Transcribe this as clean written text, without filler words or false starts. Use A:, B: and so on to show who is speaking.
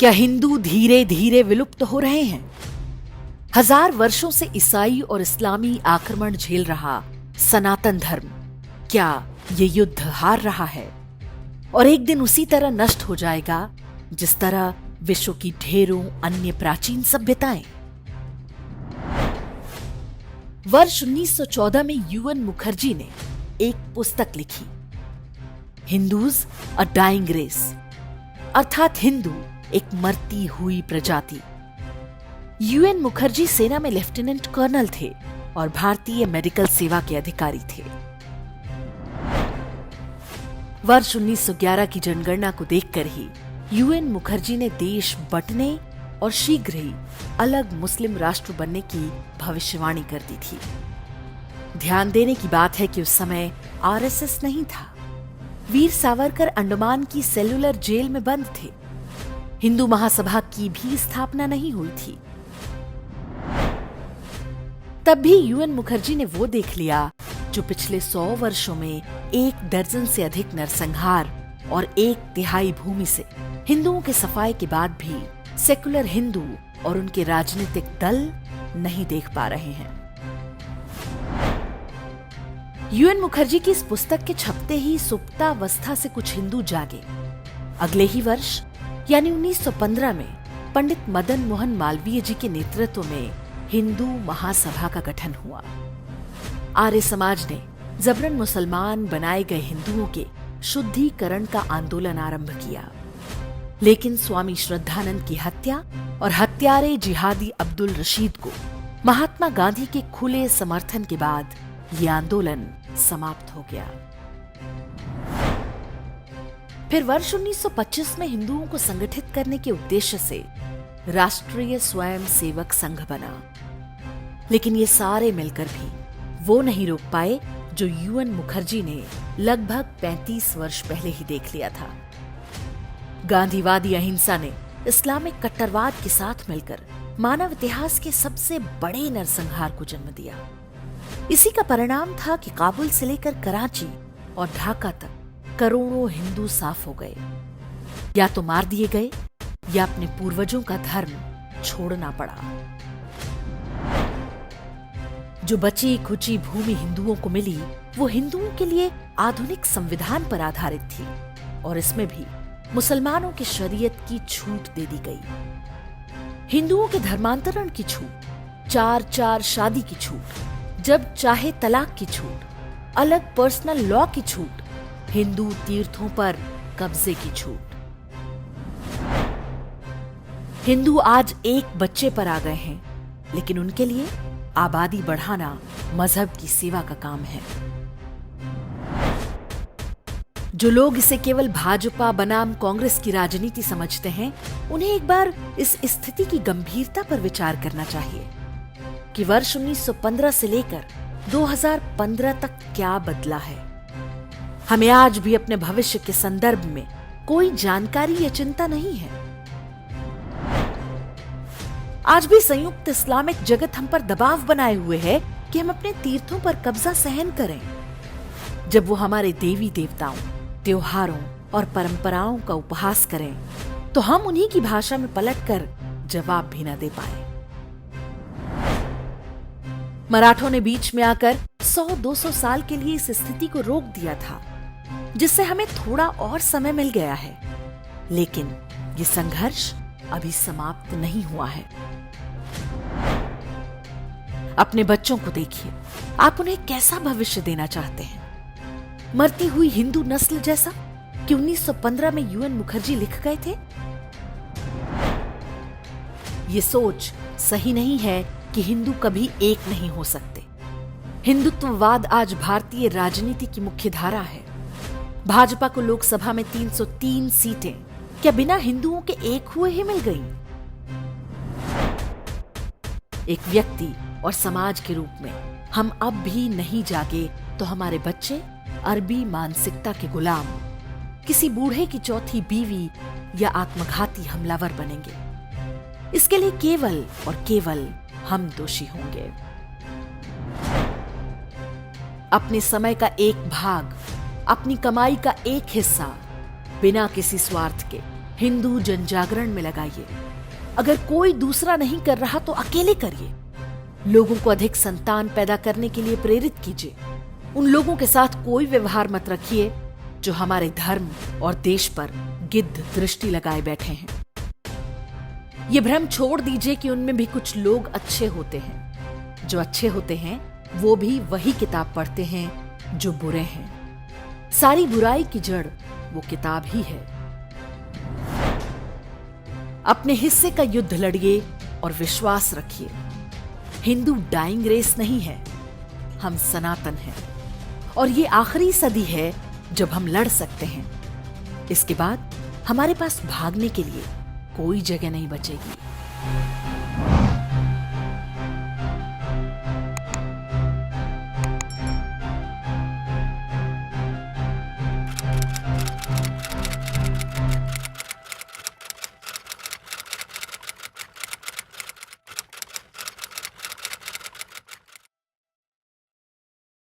A: क्या हिंदू धीरे धीरे विलुप्त हो रहे हैं? हजार वर्षों से ईसाई और इस्लामी आक्रमण झेल रहा सनातन धर्म, क्या ये युद्ध हार रहा है और एक दिन उसी तरह नष्ट हो जाएगा जिस तरह विश्व की ढेरों अन्य प्राचीन सभ्यताएं? वर्ष 1914 में यूएन मुखर्जी ने एक पुस्तक लिखी, हिंदूज अ डाइंग रेस, अर्थात हिंदू एक मरती हुई प्रजाति। यूएन मुखर्जी सेना में लेफ्टिनेंट कर्नल थे और भारतीय मेडिकल सेवा के अधिकारी थे। वर्ष 1911 की जनगणना को देखकर ही यूएन मुखर्जी ने देश बंटने और शीघ्र ही अलग मुस्लिम राष्ट्र बनने की भविष्यवाणी कर दी थी। ध्यान देने की बात है कि उस समय आरएसएस नहीं था। वीर सावरकर अंडमान की सेलुलर जेल में बंद थे। हिंदू महासभा की भी स्थापना नहीं हुई थी। तब भी यूएन मुखर्जी ने वो देख लिया जो पिछले 100 वर्षों में 1 दर्जन से अधिक नरसंहार और 1/3 भूमि से हिंदुओं के सफाए के बाद भी सेकुलर हिंदू और उनके राजनीतिक दल नहीं देख पा रहे हैं। यूएन मुखर्जी की इस पुस्तक के छपते ही सुप्तावस्था से कुछ हिंदू जागे। अगले ही वर्ष यानी 1915 में पंडित मदन मोहन मालवीय जी के नेतृत्व में हिंदू महासभा का गठन हुआ। आर्य समाज ने जबरन मुसलमान बनाए गए हिंदुओं के शुद्धिकरण का आंदोलन आरंभ किया, लेकिन स्वामी श्रद्धानंद की हत्या और हत्यारे जिहादी अब्दुल रशीद को महात्मा गांधी के खुले समर्थन के बाद ये आंदोलन समाप्त हो गया। फिर वर्ष 1925 में हिंदुओं को संगठित करने के उद्देश्य से राष्ट्रीय स्वयं सेवक संघ बना, लेकिन ये सारे मिलकर भी वो नहीं रोक पाए जो यूएन मुखर्जी ने लगभग 35 वर्ष पहले ही देख लिया था। गांधीवादी अहिंसा ने इस्लामिक कट्टरवाद के साथ मिलकर मानव इतिहास के सबसे बड़े नरसंहार को जन्म दिया। इसी का परिणाम था कि काबुल से लेकर कराची और ढाका तक करोड़ों हिंदू साफ हो गए, या तो मार दिए गए या अपने पूर्वजों का धर्म छोड़ना पड़ा। जो बची खुची भूमि हिंदुओं को मिली वो हिंदुओं के लिए आधुनिक संविधान पर आधारित थी और इसमें भी मुसलमानों की शरीयत की छूट दे दी गई। हिंदुओं के धर्मांतरण की छूट, 4/4 शादी की छूट, जब चाहे तलाक की छूट, अलग पर्सनल लॉ की छूट, हिंदू तीर्थों पर कब्जे की छूट। हिंदू आज एक बच्चे पर आ गए हैं, लेकिन उनके लिए आबादी बढ़ाना मजहब की सेवा का काम है। जो लोग इसे केवल भाजपा बनाम कांग्रेस की राजनीति समझते हैं, उन्हें एक बार इस स्थिति की गंभीरता पर विचार करना चाहिए कि वर्ष 1915 से लेकर 2015 तक क्या बदला है। हमें आज भी अपने भविष्य के संदर्भ में कोई जानकारी या चिंता नहीं है। आज भी संयुक्त इस्लामिक जगत हम पर दबाव बनाए हुए है कि हम अपने तीर्थों पर कब्जा सहन करें। जब वो हमारे देवी देवताओं, त्योहारों और परंपराओं का उपहास करें, तो हम उन्हीं की भाषा में पलटकर जवाब भी न दे पाए। मराठों ने बीच में आकर 100-200 साल के लिए इस स्थिति को रोक दिया था, जिससे हमें थोड़ा और समय मिल गया है, लेकिन ये संघर्ष अभी समाप्त नहीं हुआ है। अपने बच्चों को देखिए, आप उन्हें कैसा भविष्य देना चाहते हैं? मरती हुई हिंदू नस्ल जैसा कि 1915 में यूएन मुखर्जी लिख गए थे? ये सोच सही नहीं है कि हिंदू कभी एक नहीं हो सकते। हिंदुत्ववाद आज भारतीय राजनीति की मुख्य धारा है। भाजपा को लोकसभा में 303 सीटें क्या बिना हिंदुओं के एक हुए ही मिल गईं? एक व्यक्ति और समाज के रूप में हम अब भी नहीं जागे तो हमारे बच्चे अरबी मानसिकता के गुलाम, किसी बूढ़े की चौथी बीवी या आत्मघाती हमलावर बनेंगे। इसके लिए केवल और केवल हम दोषी होंगे। अपने समय का एक भाग, अपनी कमाई का एक हिस्सा बिना किसी स्वार्थ के हिंदू जनजागरण में लगाइए। अगर कोई दूसरा नहीं कर रहा तो अकेले करिए। लोगों को अधिक संतान पैदा करने के लिए प्रेरित कीजिए। उन लोगों के साथ कोई व्यवहार मत रखिए जो हमारे धर्म और देश पर गिद्ध दृष्टि लगाए बैठे हैं। ये भ्रम छोड़ दीजिए कि उनमें भी कुछ लोग अच्छे होते हैं। जो अच्छे होते हैं वो भी वही किताब पढ़ते हैं जो बुरे हैं। सारी बुराई की जड़ वो किताब ही है। अपने हिस्से का युद्ध लड़िए और विश्वास रखिए। हिंदू डाइंग रेस नहीं है, हम सनातन हैं और ये आखिरी सदी है जब हम लड़ सकते हैं। इसके बाद हमारे पास भागने के लिए कोई जगह नहीं बचेगी।